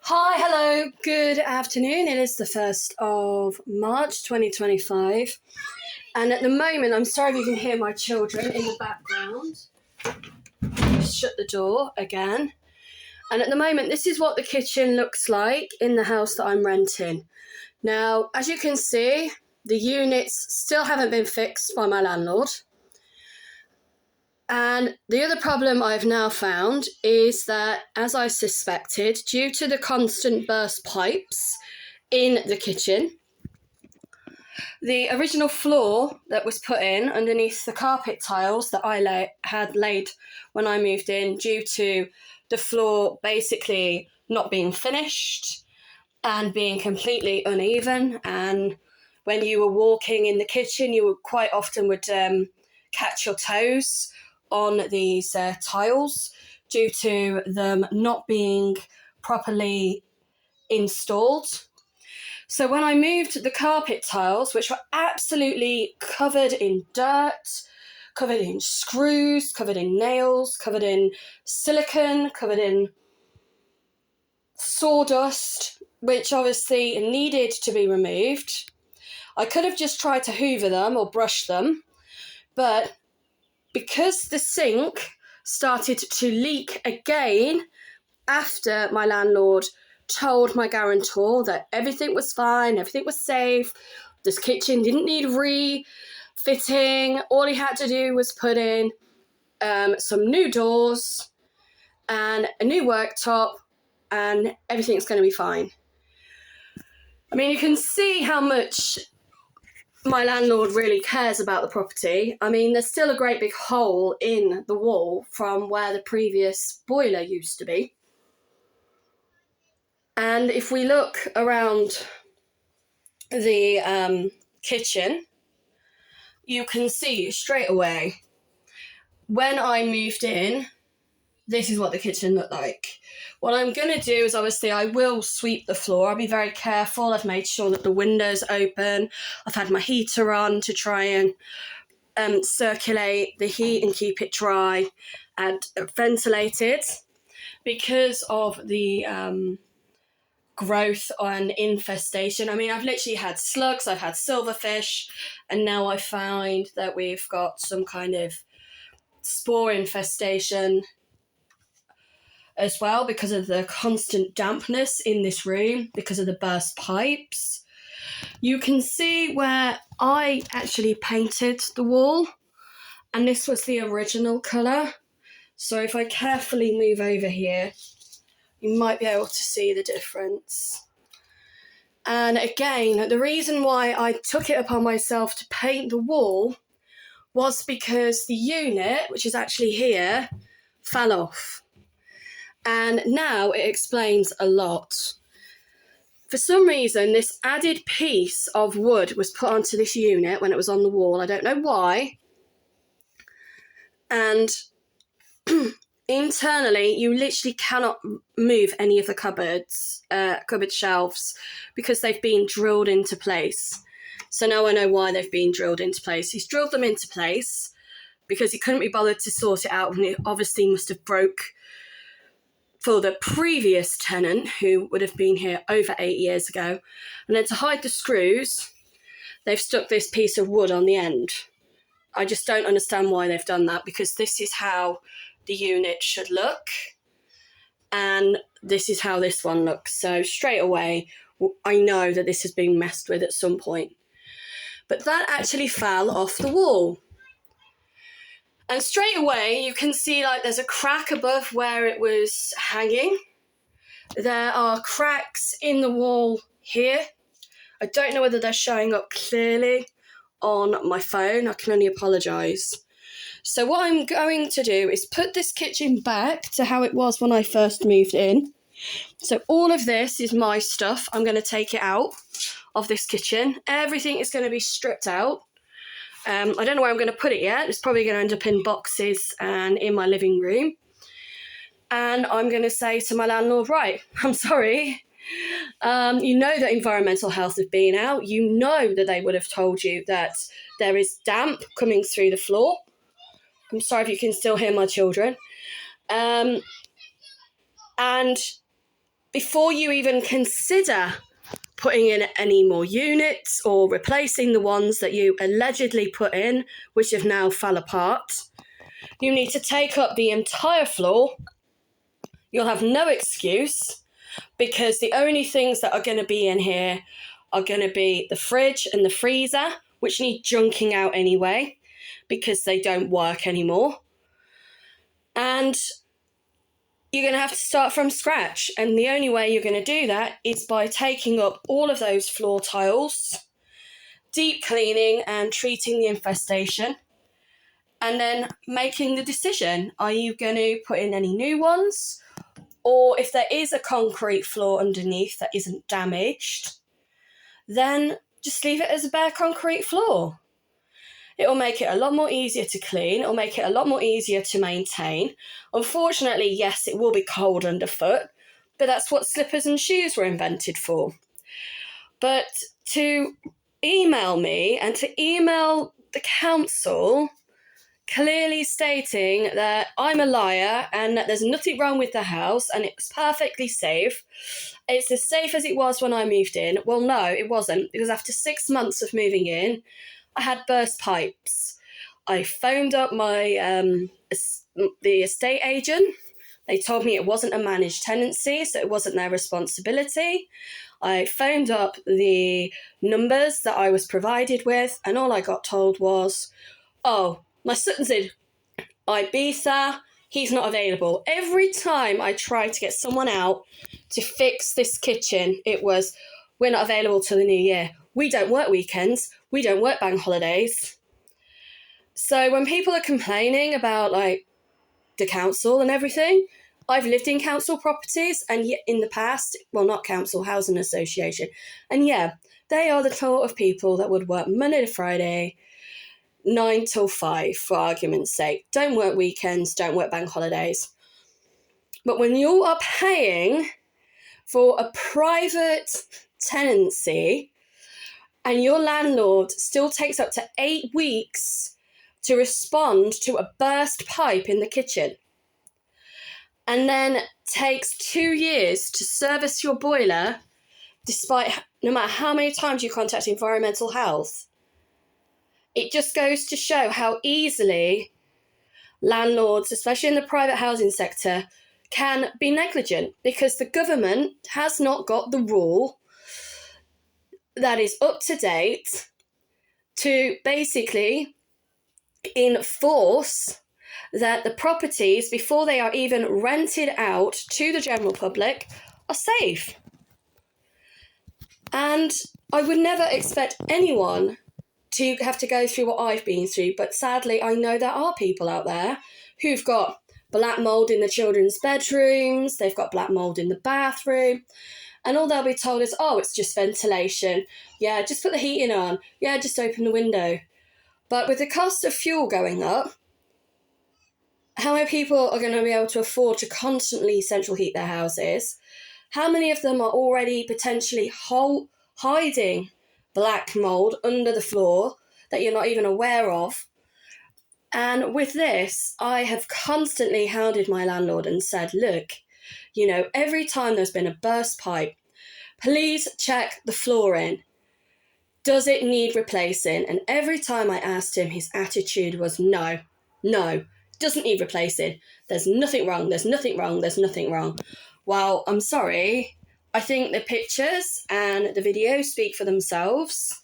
Hi, hello, good afternoon. It is the 1st of March 2025. And at the moment, I'm sorry if you can hear my children in the background. Shut the door again. And at the moment, this is what the kitchen looks like in the house that I'm renting. Now, as you can see, the units still haven't been fixed by my landlord. And the other problem I've now found is that, as I suspected, due to the constant burst pipes in the kitchen, the original floor that was put in underneath the carpet tiles that I had laid when I moved in, due to the floor basically not being finished and being completely uneven, and when you were walking in the kitchen, you would quite often catch your toes on these tiles due to them not being properly installed. So when I moved the carpet tiles, which were absolutely covered in dirt, covered in screws, covered in nails, covered in silicone, covered in sawdust, which obviously needed to be removed, I could have just tried to hoover them or brush them, but because the sink started to leak again after my landlord told my guarantor that everything was fine, everything was safe, this kitchen didn't need refitting, all he had to do was put in some new doors and a new worktop and everything's going to be fine. I mean, you can see how much my landlord really cares about the property. I mean, there's still a great big hole in the wall from where the previous boiler used to be. And if we look around the kitchen, you can see straight away, when I moved in, this is what the kitchen looked like. What I'm going to do is, obviously, I will sweep the floor. I'll be very careful. I've made sure that the window's open. I've had my heater on to try and circulate the heat and keep it dry and ventilated. Because of the growth and infestation, I mean, I've literally had slugs, I've had silverfish, and now I find that we've got some kind of spore infestation as well, because of the constant dampness in this room, because of the burst pipes. You can see where I actually painted the wall, and this was the original colour. So if I carefully move over here, you might be able to see the difference. And again, the reason why I took it upon myself to paint the wall was because the unit, which is actually here, fell off. And now it explains a lot. For some reason, this added piece of wood was put onto this unit when it was on the wall. I don't know why. And internally, you literally cannot move any of the cupboard shelves because they've been drilled into place. So now I know why they've been drilled into place. He's drilled them into place because he couldn't be bothered to sort it out, and it obviously must have broke for the previous tenant, who would have been here over 8 years ago. And then to hide the screws, they've stuck this piece of wood on the end. I just don't understand why they've done that, because this is how the unit should look, and this is how this one looks. So straight away, I know that this has been messed with at some point. But that actually fell off the wall. And straight away, you can see like there's a crack above where it was hanging. There are cracks in the wall here. I don't know whether they're showing up clearly on my phone. I can only apologise. So what I'm going to do is put this kitchen back to how it was when I first moved in. So all of this is my stuff. I'm going to take it out of this kitchen. Everything is going to be stripped out. I don't know where I'm going to put it yet. It's probably going to end up in boxes and in my living room. And I'm going to say to my landlord, right, I'm sorry. You know that environmental health have been out. You know that they would have told you that there is damp coming through the floor. I'm sorry if you can still hear my children. And before you even consider putting in any more units or replacing the ones that you allegedly put in, which have now fell apart, you need to take up the entire floor. You'll have no excuse, because the only things that are going to be in here are going to be the fridge and the freezer, which need junking out anyway, because they don't work anymore. And you're going to have to start from scratch. And the only way you're going to do that is by taking up all of those floor tiles, deep cleaning and treating the infestation, and then making the decision. Are you going to put in any new ones? Or if there is a concrete floor underneath that isn't damaged, then just leave it as a bare concrete floor. It'll make it a lot more easier to clean. It'll make it a lot more easier to maintain. Unfortunately, yes, it will be cold underfoot, but that's what slippers and shoes were invented for. But to email me and to email the council clearly stating that I'm a liar and that there's nothing wrong with the house and it's perfectly safe, it's as safe as it was when I moved in. Well, no, it wasn't, because after 6 months of moving in, I had burst pipes. I phoned up the estate agent. They told me it wasn't a managed tenancy, so it wasn't their responsibility. I phoned up the numbers that I was provided with, and all I got told was, oh, my son's in Ibiza, he's not available. Every time I tried to get someone out to fix this kitchen, it was, we're not available till the new year. We don't work weekends. We don't work bank holidays. So when people are complaining about like the council and everything, I've lived in council properties and in the past, well, not council, housing association. And yeah, they are the sort of people that would work Monday to Friday, 9 till 5, for argument's sake. Don't work weekends, don't work bank holidays. But when you are paying for a private tenancy and your landlord still takes up to 8 weeks to respond to a burst pipe in the kitchen, and then takes 2 years to service your boiler, despite no matter how many times you contact environmental health, it just goes to show how easily landlords, especially in the private housing sector, can be negligent, because the government has not got the rule that is up to date to basically enforce that the properties, before they are even rented out to the general public, are safe. And I would never expect anyone to have to go through what I've been through, but sadly I know there are people out there who've got black mould in the children's bedrooms, they've got black mould in the bathroom, and all they'll be told is, oh, it's just ventilation. Yeah, just put the heating on. Yeah, just open the window. But with the cost of fuel going up, how many people are going to be able to afford to constantly central heat their houses? How many of them are already potentially hiding black mould under the floor that you're not even aware of? And with this, I have constantly hounded my landlord and said, look, you know, every time there's been a burst pipe, please check the flooring. Does it need replacing? And every time I asked him, his attitude was no, doesn't need replacing. There's nothing wrong, there's nothing wrong, there's nothing wrong. Well, I'm sorry. I think the pictures and the videos speak for themselves.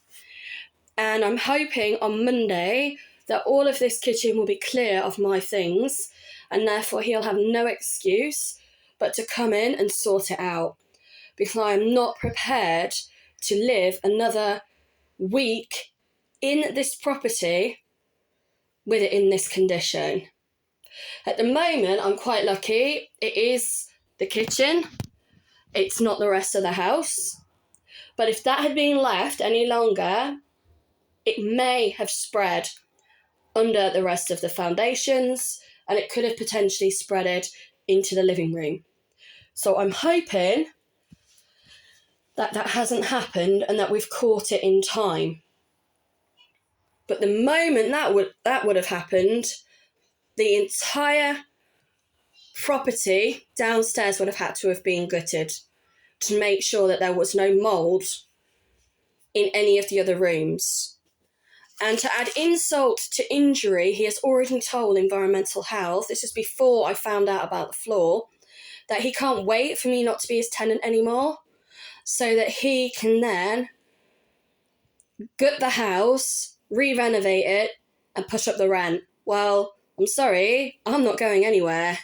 And I'm hoping on Monday that all of this kitchen will be clear of my things, and therefore he'll have no excuse but to come in and sort it out, because I am not prepared to live another week in this property with it in this condition. At the moment, I'm quite lucky. It is the kitchen. It's not the rest of the house. But if that had been left any longer, it may have spread under the rest of the foundations, and it could have potentially spreaded into the living room. So I'm hoping that that hasn't happened and that we've caught it in time. But the moment that would have happened, the entire property downstairs would have had to have been gutted. to make sure that there was no mould in any of the other rooms. And to add insult to injury, he has already told Environmental Health, this is before I found out about the floor, that he can't wait for me not to be his tenant anymore, so that he can then gut the house, re-renovate it, and push up the rent. Well, I'm sorry, I'm not going anywhere.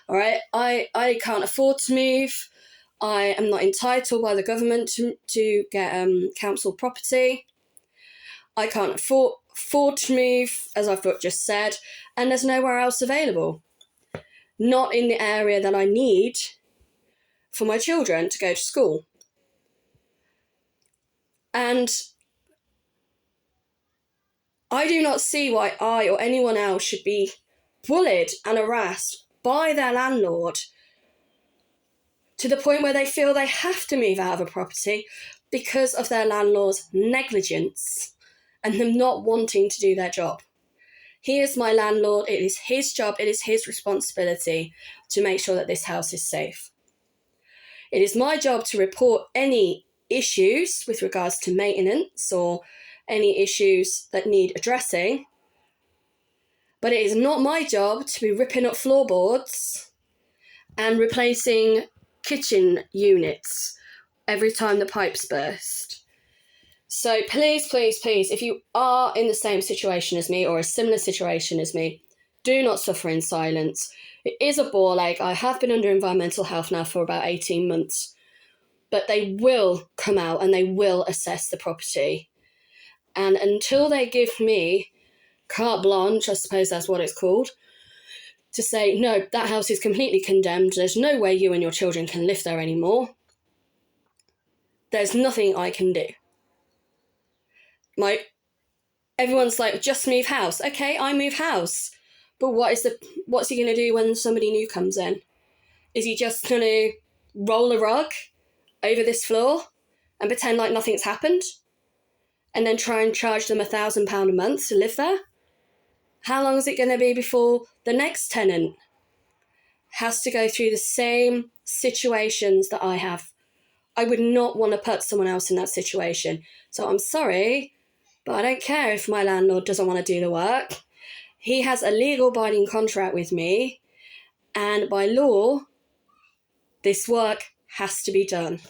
All right, I can't afford to move. I am not entitled by the government to get council property. I can't afford to move, as I've just said, and there's nowhere else available. Not in the area that I need for my children to go to school. And I do not see why I or anyone else should be bullied and harassed by their landlord to the point where they feel they have to move out of a property because of their landlord's negligence and them not wanting to do their job. He is my landlord. It is his job. It is his responsibility to make sure that this house is safe. It is my job to report any issues with regards to maintenance or any issues that need addressing. But it is not my job to be ripping up floorboards and replacing kitchen units every time the pipes burst. So please, please, please, if you are in the same situation as me or a similar situation as me, do not suffer in silence. It is a ball ache. I have been under Environmental Health now for about 18 months, but they will come out and they will assess the property. And until they give me carte blanche, I suppose that's what it's called, to say, no, that house is completely condemned, there's no way you and your children can live there anymore, there's nothing I can do. Everyone's like, just move house. Okay, I move house. But what's he going to do when somebody new comes in? Is he just going to roll a rug over this floor and pretend like nothing's happened? And then try and charge them £1,000 a month to live there? How long is it going to be before the next tenant has to go through the same situations that I have? I would not want to put someone else in that situation. So I'm sorry, but I don't care if my landlord doesn't want to do the work. He has a legal binding contract with me, and by law, this work has to be done.